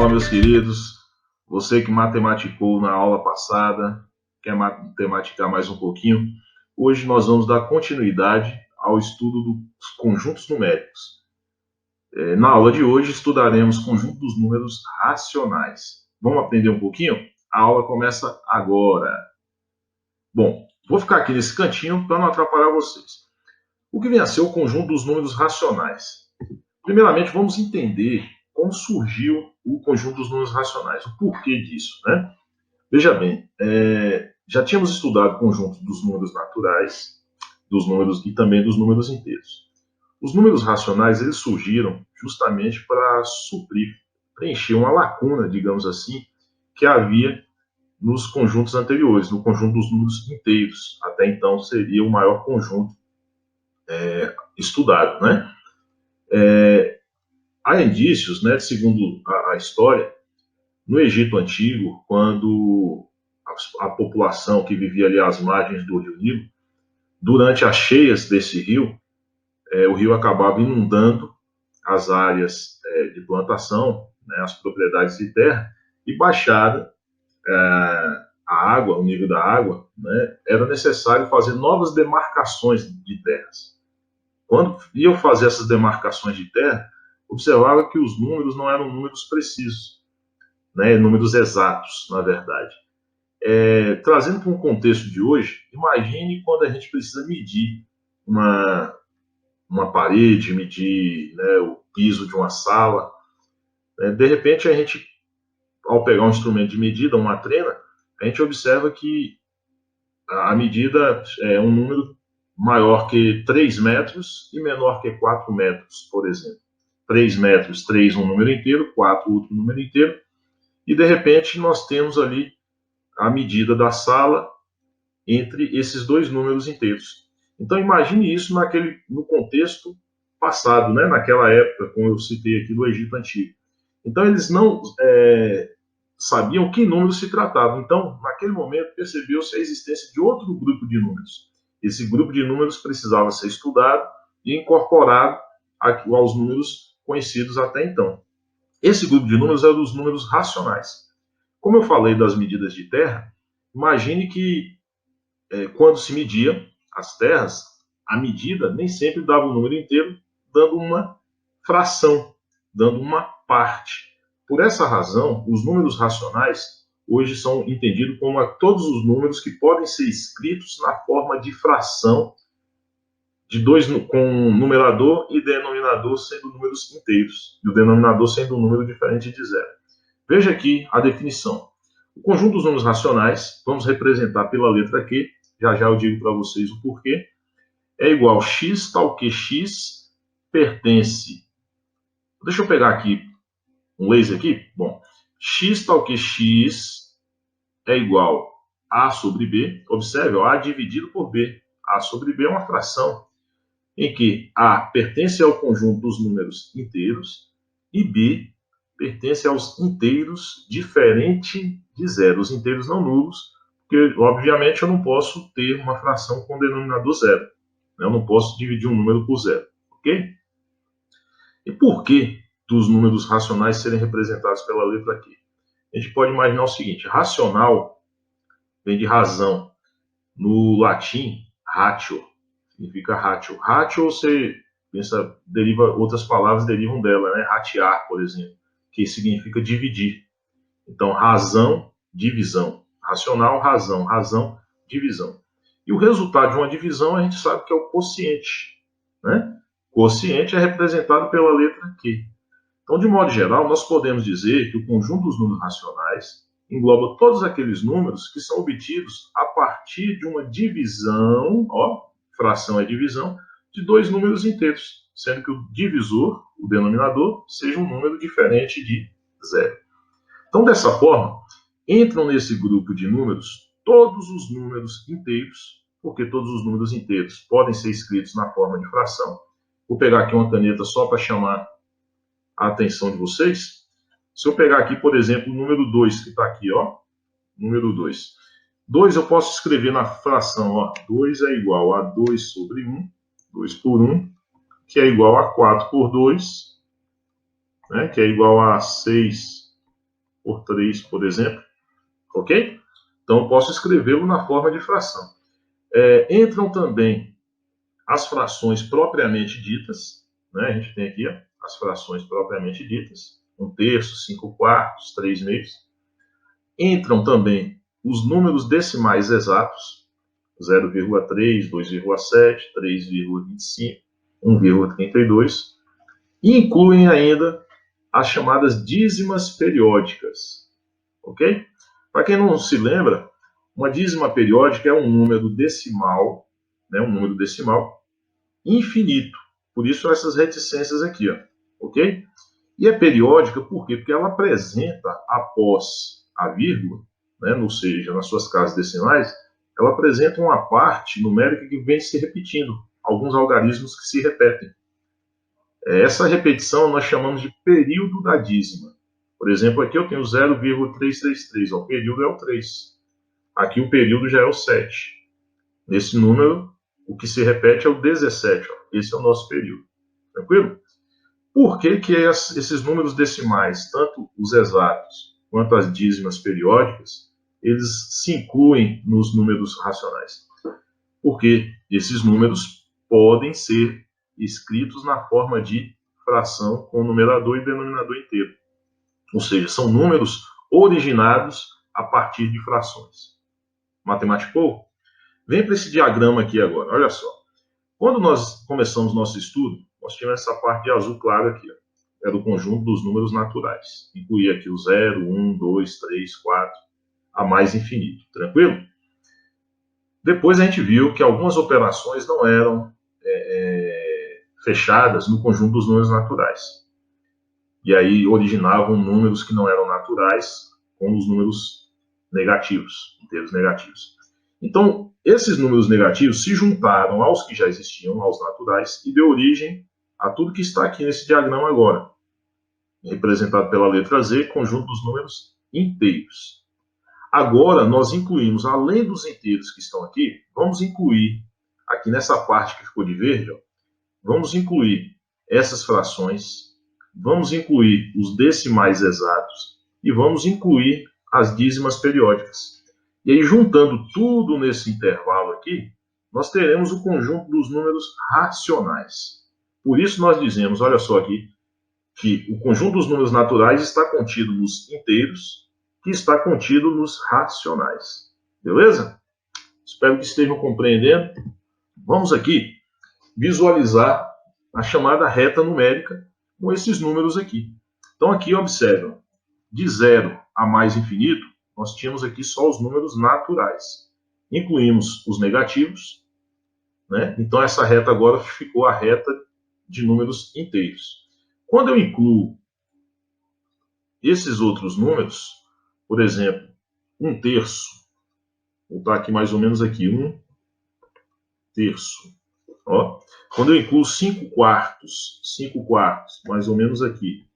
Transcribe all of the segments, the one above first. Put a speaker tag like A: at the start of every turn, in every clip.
A: Olá, meus queridos. Você que matematicou na aula passada, quer matematicar mais um pouquinho, hoje nós vamos dar continuidade ao estudo dos conjuntos numéricos. Na aula de hoje estudaremos o conjunto dos números racionais. Vamos aprender um pouquinho? A aula começa agora. Bom, vou ficar aqui nesse cantinho para não atrapalhar vocês. O que vem a ser o conjunto dos números racionais? Primeiramente, vamos entender como surgiu o conjunto dos números racionais, o porquê disso, né? Veja bem, já tínhamos estudado o conjunto dos números naturais, dos números e também dos números inteiros. Os números racionais, eles surgiram justamente para suprir, preencher uma lacuna, digamos assim, que havia nos conjuntos anteriores, no conjunto dos números inteiros. Até então seria o maior conjunto estudado, né? Há indícios, né, segundo a história, no Egito Antigo, quando a população que vivia ali às margens do rio Nilo, durante as cheias desse rio, o rio acabava inundando as áreas de plantação, né, as propriedades de terra, e baixada a água, o nível da água, né, era necessário fazer novas demarcações de terras. Quando iam fazer essas demarcações de terra, observava que os números não eram números precisos, né, números exatos, na verdade. Trazendo para um contexto de hoje, imagine quando a gente precisa medir uma parede, medir, né, o piso de uma sala. De repente, a gente, ao pegar um instrumento de medida, uma trena, a gente observa que a medida é um número maior que 3 metros e menor que 4 metros, por exemplo. 3 metros, 3 um número inteiro, 4 outro número inteiro, e de repente nós temos ali a medida da sala entre esses dois números inteiros. Então imagine isso no contexto passado, né? Naquela época, como eu citei aqui, do Egito Antigo. Então eles não sabiam que número se tratava. Então, naquele momento, percebeu-se a existência de outro grupo de números. Esse grupo de números precisava ser estudado e incorporado aos números conhecidos até então. Esse grupo de números é dos números racionais. Como eu falei das medidas de terra, imagine que quando se mediam as terras, a medida nem sempre dava o número inteiro, dando uma fração, dando uma parte. Por essa razão, os números racionais hoje são entendidos como todos os números que podem ser escritos na forma de fração de dois, com numerador e denominador sendo números inteiros, e o denominador sendo um número diferente de zero. Veja aqui a definição. O conjunto dos números racionais, vamos representar pela letra Q, já eu digo para vocês o porquê, é igual a x tal que x pertence... Deixa eu pegar aqui um laser aqui. Bom, x tal que x é igual a A sobre B. Observe, ó, A dividido por B. A sobre B é uma fração em que A pertence ao conjunto dos números inteiros e B pertence aos inteiros diferente de zero. Os inteiros não nulos, porque, obviamente, eu não posso ter uma fração com denominador zero. Eu não posso dividir um número por zero, ok? E por que dos números racionais serem representados pela letra Q? A gente pode imaginar o seguinte: racional vem de razão. No latim, ratio, significa ratio. Ratio, você pensa, outras palavras derivam dela, né? Ratear, por exemplo, que significa dividir. Então, razão, divisão. Racional, razão. Razão, divisão. E o resultado de uma divisão a gente sabe que é o quociente, né? O quociente é representado pela letra Q. Então, de modo geral, nós podemos dizer que o conjunto dos números racionais engloba todos aqueles números que são obtidos a partir de uma divisão, fração é divisão, de dois números inteiros, sendo que o divisor, o denominador, seja um número diferente de zero. Então, dessa forma, entram nesse grupo de números todos os números inteiros, porque todos os números inteiros podem ser escritos na forma de fração. Vou pegar aqui uma caneta só para chamar a atenção de vocês. Se eu pegar aqui, por exemplo, o número 2, que está aqui, ó, número 2. 2 eu posso escrever na fração, ó, 2 é igual a 2 sobre 1, 2 por 1, que é igual a 4 por 2, né, que é igual a 6 por 3, por exemplo, ok? Então, eu posso escrevê-lo na forma de fração. Entram também as frações propriamente ditas, né? A gente tem aqui ó, as frações propriamente ditas, 1/3, 5/4, 3/2. Entram também os números decimais exatos, 0,3, 2,7, 3,25, 1,32, e incluem ainda as chamadas dízimas periódicas, ok? Para quem não se lembra, uma dízima periódica é um número decimal, né, um número decimal infinito. Por isso essas reticências aqui, ó, ok? E é periódica por quê? Porque ela apresenta, após a vírgula, né, ou seja, nas suas casas decimais, ela apresenta uma parte numérica que vem se repetindo, alguns algarismos que se repetem. Essa repetição nós chamamos de período da dízima. Por exemplo, aqui eu tenho 0,333, o período é o 3. Aqui o período já é o 7. Nesse número, o que se repete é o 17. Ó. Esse é o nosso período. Tranquilo? Por que que esses números decimais, tanto os exatos quanto as dízimas periódicas, eles se incluem nos números racionais? Porque esses números podem ser escritos na forma de fração com numerador e denominador inteiro. Ou seja, são números originados a partir de frações. Matematicou? Vem para esse diagrama aqui agora, olha só. Quando nós começamos nosso estudo, nós tínhamos essa parte de azul claro aqui, ó. É do conjunto dos números naturais. Incluía aqui o 0, 1, 2, 3, 4, a mais infinito. Tranquilo? Depois a gente viu que algumas operações não eram fechadas no conjunto dos números naturais. E aí originavam números que não eram naturais com os números negativos, inteiros negativos. Então, esses números negativos se juntaram aos que já existiam, aos naturais, e deu origem a tudo que está aqui nesse diagrama agora, representado pela letra Z, conjunto dos números inteiros. Agora, nós incluímos, além dos inteiros que estão aqui, vamos incluir, aqui nessa parte que ficou de verde, ó, vamos incluir essas frações, vamos incluir os decimais exatos e vamos incluir as dízimas periódicas. E aí, juntando tudo nesse intervalo aqui, nós teremos o conjunto dos números racionais. Por isso nós dizemos, olha só aqui, que o conjunto dos números naturais está contido nos inteiros, que está contido nos racionais. Beleza? Espero que estejam compreendendo. Vamos aqui visualizar a chamada reta numérica com esses números aqui. Então aqui observam, de 0 a mais infinito, nós tínhamos aqui só os números naturais. Incluímos os negativos, né? Então essa reta agora ficou a reta de números inteiros. Quando eu incluo esses outros números, por exemplo, 1/3, vou botar aqui mais ou menos aqui, 1/3. Ó, quando eu incluo 5/4, mais ou menos aqui,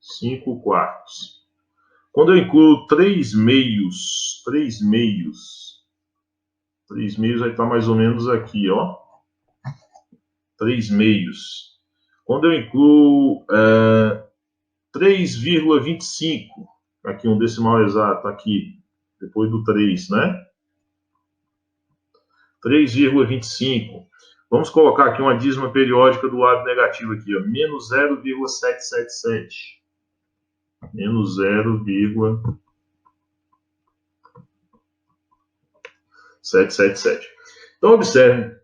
A: 5/4. Quando eu incluo 3/2, 3/2 vai estar mais ou menos aqui, ó, 3/2. Quando eu incluo 3,25, aqui um decimal exato, aqui, depois do 3, né? 3,25. Vamos colocar aqui uma dízima periódica do lado negativo aqui, ó, menos 0,777. Menos 0,777. Então, observem,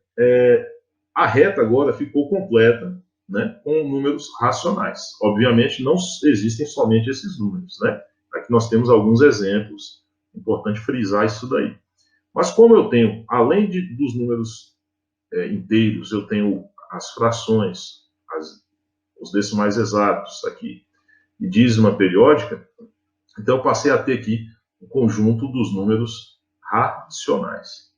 A: a reta agora ficou completa, né, com números racionais. Obviamente, não existem somente esses números, né? Aqui nós temos alguns exemplos, importante frisar isso daí. Mas como eu tenho, além dos números inteiros, eu tenho as frações, os decimais exatos aqui, e dízima periódica, então eu passei a ter aqui o conjunto dos números racionais.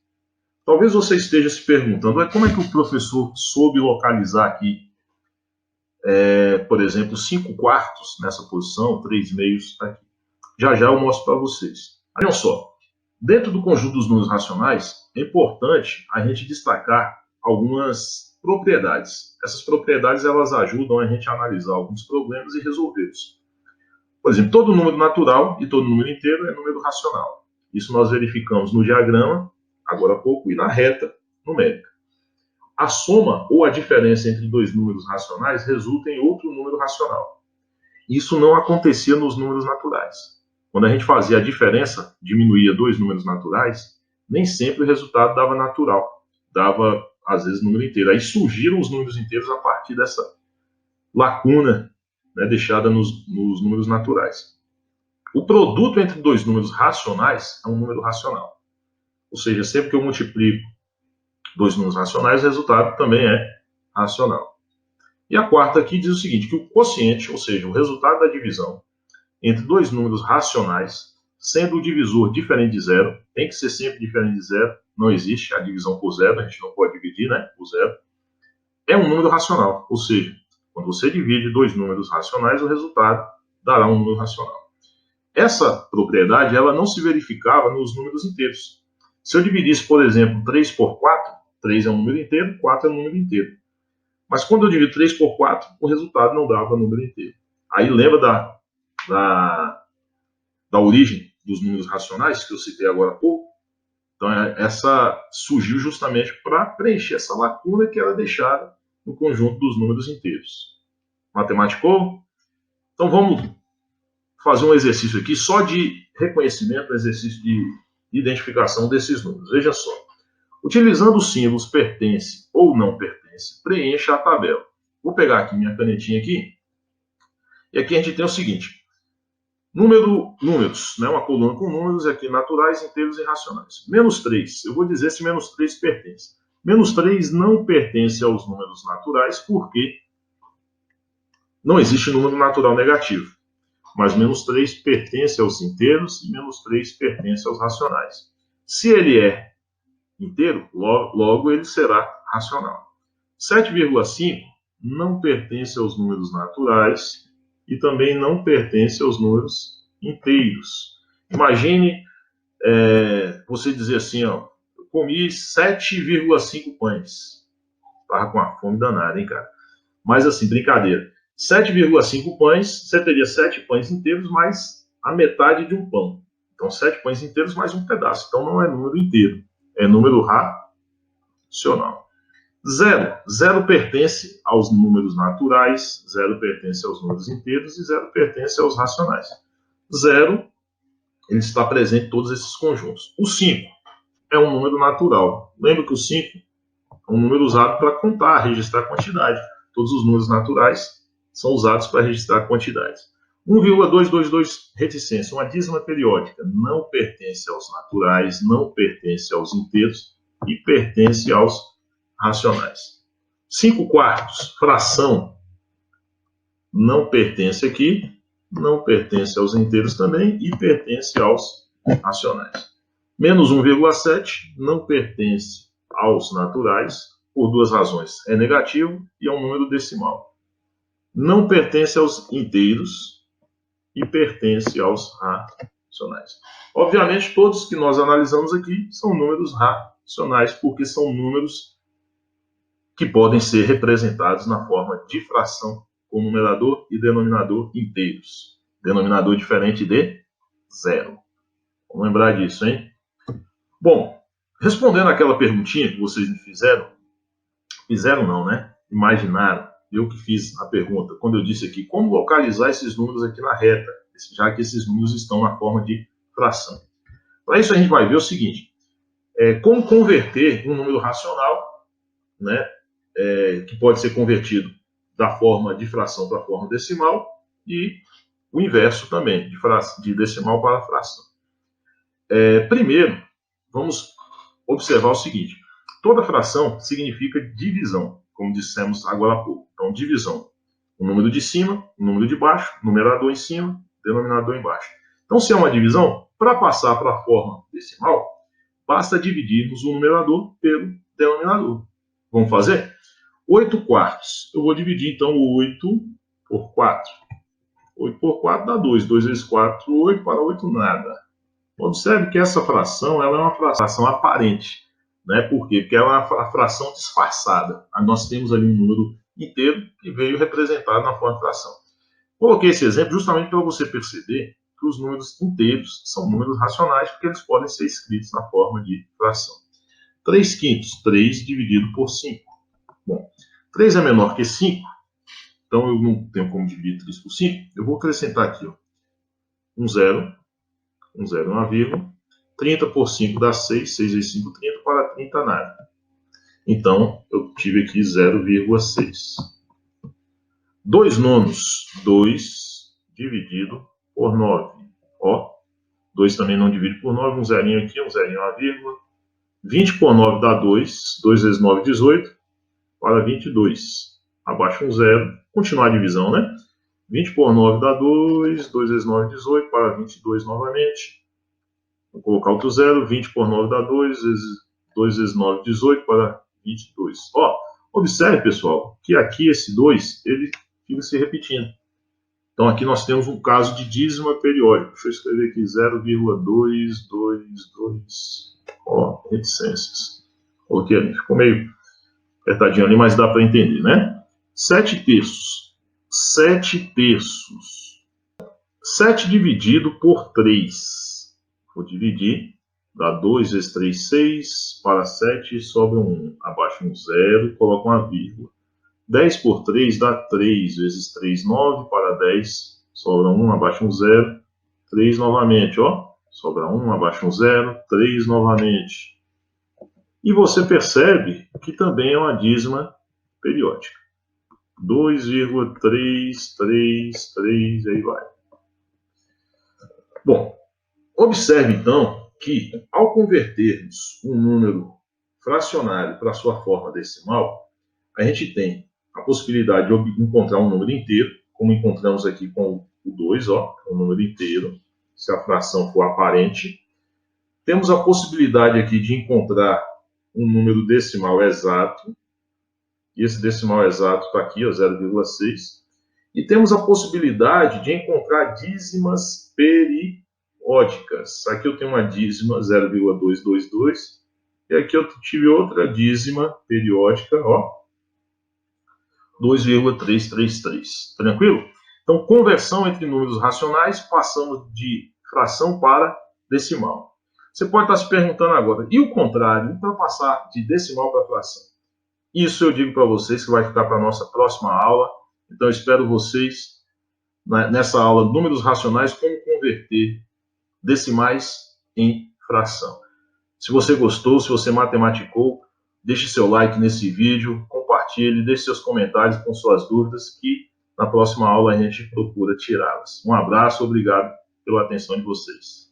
A: Talvez você esteja se perguntando, como é que o professor soube localizar aqui, por exemplo, 5/4 nessa posição, 3/2 aqui. Já já eu mostro para vocês. Olha só, dentro do conjunto dos números racionais, é importante a gente destacar algumas propriedades. Essas propriedades elas ajudam a gente a analisar alguns problemas e resolvê-los. Por exemplo, todo número natural e todo número inteiro é número racional. Isso nós verificamos no diagrama, agora há pouco, e na reta numérica. A soma ou a diferença entre dois números racionais resulta em outro número racional. Isso não acontecia nos números naturais. Quando a gente fazia a diferença, diminuía dois números naturais, nem sempre o resultado dava natural, dava, às vezes, número inteiro. Aí surgiram os números inteiros a partir dessa lacuna, né, deixada nos números naturais. O produto entre dois números racionais é um número racional. Ou seja, sempre que eu multiplico dois números racionais, o resultado também é racional. E a quarta aqui diz o seguinte, que o quociente, ou seja, o resultado da divisão entre dois números racionais, sendo o divisor diferente de zero, tem que ser sempre diferente de zero, não existe a divisão por zero, a gente não pode dividir, né, por zero, é um número racional. Ou seja, quando você divide dois números racionais, o resultado dará um número racional. Essa propriedade ela não se verificava nos números inteiros. Se eu dividisse, por exemplo, 3 por 4, 3 é um número inteiro, 4 é um número inteiro. Mas quando eu divido 3 por 4, o resultado não dava número inteiro. Aí lembra da origem dos números racionais, que eu citei agora há pouco? Então, essa surgiu justamente para preencher essa lacuna que era deixada no conjunto dos números inteiros. Matemático? Então, vamos fazer um exercício aqui só de reconhecimento, um exercício de identificação desses números. Veja só. Utilizando os símbolos pertence ou não pertence, preencha a tabela. Vou pegar aqui minha canetinha aqui. E aqui a gente tem o seguinte. Números, né? Uma coluna com números aqui naturais, inteiros e racionais. Menos 3. Eu vou dizer se menos 3 pertence. Menos 3 não pertence aos números naturais porque não existe número natural negativo. Mas menos 3 pertence aos inteiros e menos 3 pertence aos racionais. Se ele é inteiro, logo ele será racional. 7,5 não pertence aos números naturais e também não pertence aos números inteiros. Imagine você dizer assim, ó, eu comi 7,5 pães. Estava com uma fome danada, hein, cara? Mas assim, brincadeira. 7,5 pães, você teria 7 pães inteiros mais a metade de um pão. Então, 7 pães inteiros mais um pedaço. Então, não é número inteiro. É número racional. Zero pertence aos números naturais, zero pertence aos números inteiros e zero pertence aos racionais. Zero, ele está presente em todos esses conjuntos. O 5 é um número natural. Lembra que o 5 é um número usado para contar, registrar quantidade. Todos os números naturais são usados para registrar quantidades. 1,222 reticência, uma dízima periódica, não pertence aos naturais, não pertence aos inteiros e pertence aos racionais. 5 quartos, fração, não pertence aqui, não pertence aos inteiros também e pertence aos racionais. Menos 1,7 não pertence aos naturais, por duas razões. É negativo e é um número decimal. Não pertence aos inteiros e pertence aos racionais. Obviamente, todos que nós analisamos aqui são números racionais, porque são números que podem ser representados na forma de fração, com numerador e denominador inteiros. Denominador diferente de zero. Vamos lembrar disso, hein? Bom, respondendo àquela perguntinha que vocês me fizeram não, né? Imaginaram. Eu que fiz a pergunta, quando eu disse aqui, como localizar esses números aqui na reta, já que esses números estão na forma de fração. Para isso a gente vai ver o seguinte, como converter um número racional, né, que pode ser convertido da forma de fração para a forma decimal, e o inverso também, de decimal para fração. Primeiro, vamos observar o seguinte, toda fração significa divisão, como dissemos agora há pouco. Então, divisão. O número de cima, o número de baixo, numerador em cima, denominador embaixo. Então, se é uma divisão, para passar para a forma decimal, basta dividirmos o numerador pelo denominador. Vamos fazer? 8 quartos. Eu vou dividir, então, 8 por 4. 8 por 4 dá 2. 2 vezes 4, 8. Para 8, nada. Observe que essa fração ela é uma fração aparente. Né? Por quê? Porque é uma fração disfarçada. Nós temos ali um número inteiro que veio representado na forma de fração. Coloquei esse exemplo justamente para você perceber que os números inteiros são números racionais, porque eles podem ser escritos na forma de fração. 3 quintos, 3 dividido por 5. Bom, 3 é menor que 5, então eu não tenho como dividir 3 por 5. Eu vou acrescentar aqui, ó, um zero, uma vírgula. 30 por 5 dá 6, 6 vezes 5, 30, para 30 nada. Então, eu tive aqui 0,6. 2 nonos, 2 dividido por 9. Ó, 2 também não divide por 9, um zerinho aqui, um zerinho, uma vírgula. 20 por 9 dá 2, 2 vezes 9, 18, para 22. Abaixo um zero, continuar a divisão, né? 20 por 9 dá 2, 2 vezes 9, 18, para 22 novamente. Vou colocar outro zero, 20 por 9 dá 2 vezes 9, 18, para 22. Ó, observe, pessoal, que aqui esse 2, ele fica se repetindo. Então, aqui nós temos um caso de dízima periódico. Deixa eu escrever aqui 0,222. Ó, reticências. Coloquei ali, ficou meio apertadinho ali, mas dá para entender, né? 7 terços. 7 terços. 7 dividido por 3. Vou dividir. Dá 2 vezes 3, 6. Para 7, sobra 1. Abaixo um zero, coloco uma vírgula. 10 por 3 dá 3 vezes 3, 9, para 10, sobra 1, abaixo um zero, 3 novamente, ó, sobra 1, abaixo um zero, 3 novamente. E você percebe que também é uma dízima periódica. 2,333, aí vai. Bom, observe então que ao convertermos um número fracionário para sua forma decimal, a gente tem a possibilidade de encontrar um número inteiro, como encontramos aqui com o 2, ó, um número inteiro, se a fração for aparente. Temos a possibilidade aqui de encontrar um número decimal exato, e esse decimal exato está aqui, 0,6. E temos a possibilidade de encontrar dízimas periódicas. Aqui eu tenho uma dízima 0,222, e aqui eu tive outra dízima periódica, ó, 2,333. Tranquilo? Então, conversão entre números racionais, passamos de fração para decimal. Você pode estar se perguntando agora, e o contrário, para passar de decimal para fração? Isso eu digo para vocês que vai ficar para a nossa próxima aula. Então, eu espero vocês nessa aula números racionais, como converter decimais em fração. Se você gostou, se você matematicou, deixe seu like nesse vídeo, compartilhe, deixe seus comentários com suas dúvidas, que na próxima aula a gente procura tirá-las. Um abraço, obrigado pela atenção de vocês.